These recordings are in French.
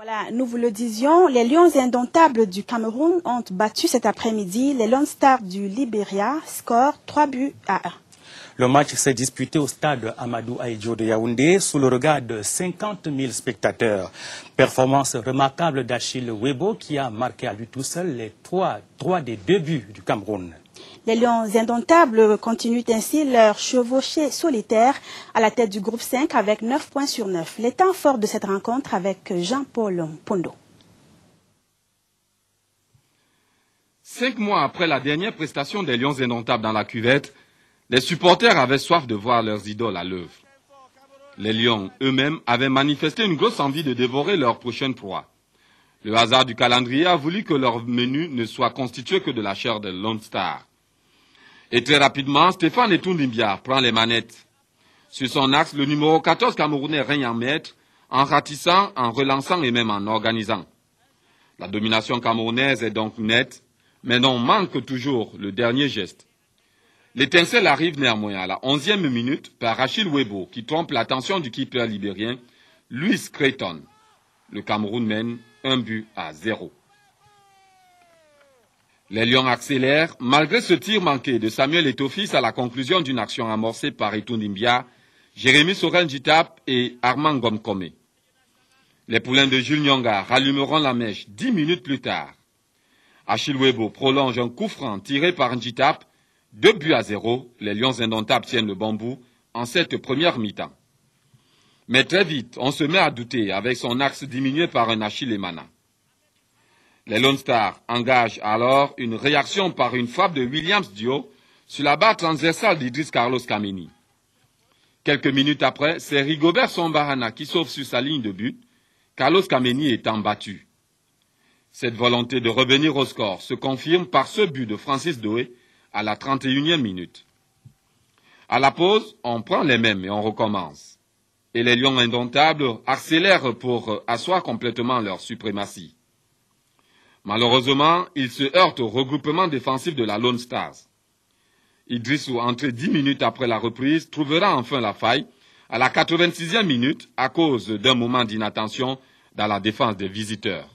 Voilà, nous vous le disions, les Lions indomptables du Cameroun ont battu cet après-midi les Lone Stars du Libéria, score 3-1. Le match s'est disputé au stade Amadou Ahidjo de Yaoundé sous le regard de 50 000 spectateurs. Performance remarquable d'Achille Webo qui a marqué à lui tout seul les trois des 2 buts du Cameroun. Les Lions indomptables continuent ainsi leur chevauchée solitaire à la tête du groupe 5 avec 9 points sur 9. Les temps forts de cette rencontre avec Jean-Paul Pondo. 5 mois après la dernière prestation des Lions indomptables dans la cuvette, les supporters avaient soif de voir leurs idoles à l'œuvre. Les Lions eux-mêmes avaient manifesté une grosse envie de dévorer leur prochaine proie. Le hasard du calendrier a voulu que leur menu ne soit constitué que de la chair de Lone Star. Et très rapidement, Stéphane Etoun-Limbiar prend les manettes. Sur son axe, le numéro 14 camerounais règne en maître, en ratissant, en relançant et même en organisant. La domination camerounaise est donc nette, mais non manque toujours le dernier geste. L'étincelle arrive néanmoins à la 11e minute par Achille Webo qui trompe l'attention du keeper libérien, Louis Creighton. Le Cameroun mène 1-0. Les Lions accélèrent malgré ce tir manqué de Samuel Eto'o-Fils à la conclusion d'une action amorcée par Etoun-Limbiar, Jérémy Sorel-Jitap et Armand Ngom-Komé. Les poulains de Jules Nyonga rallumeront la mèche 10 minutes plus tard. Achille Webo prolonge un coup franc tiré par Njitap. 2-0, les Lions indomptables tiennent le bon bout en cette première mi-temps. Mais très vite, on se met à douter avec son axe diminué par un Achille Emana. Les Lone Stars engagent alors une réaction par une frappe de Williams Dio sur la barre transversale d'Idriss Carlos Kameni. Quelques minutes après, c'est Rigobert Sombahana qui sauve sur sa ligne de but, Carlos Kameni étant battu. Cette volonté de revenir au score se confirme par ce but de Francis Doé à la 31e minute. À la pause, on prend les mêmes et on recommence. Et les Lions indomptables accélèrent pour asseoir complètement leur suprématie. Malheureusement, ils se heurtent au regroupement défensif de la Lone Stars. Idrissou, entré 10 minutes après la reprise, trouvera enfin la faille à la 86e minute à cause d'un moment d'inattention dans la défense des visiteurs.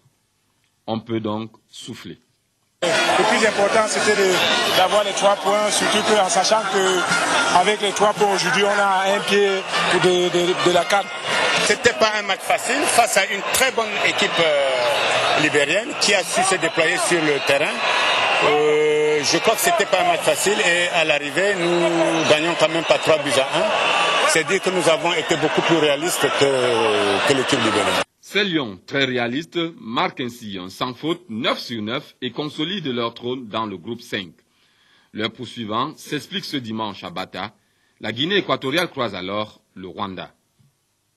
On peut donc souffler. Le plus important, c'était d'avoir les 3 points, surtout en sachant qu'avec les 3 points aujourd'hui, on a un pied de la CAN. C'était pas un match facile face à une très bonne équipe libérienne qui a su se déployer sur le terrain. Je crois que c'était pas un match facile et à l'arrivée, nous gagnons quand même pas 3-1. C'est dire que nous avons été beaucoup plus réalistes que l'équipe libérienne. Ces Lions, très réalistes, marquent ainsi un sans faute 9 sur 9 et consolident leur trône dans le groupe 5. Leur poursuivant s'explique ce dimanche à Bata. La Guinée équatoriale croise alors le Rwanda.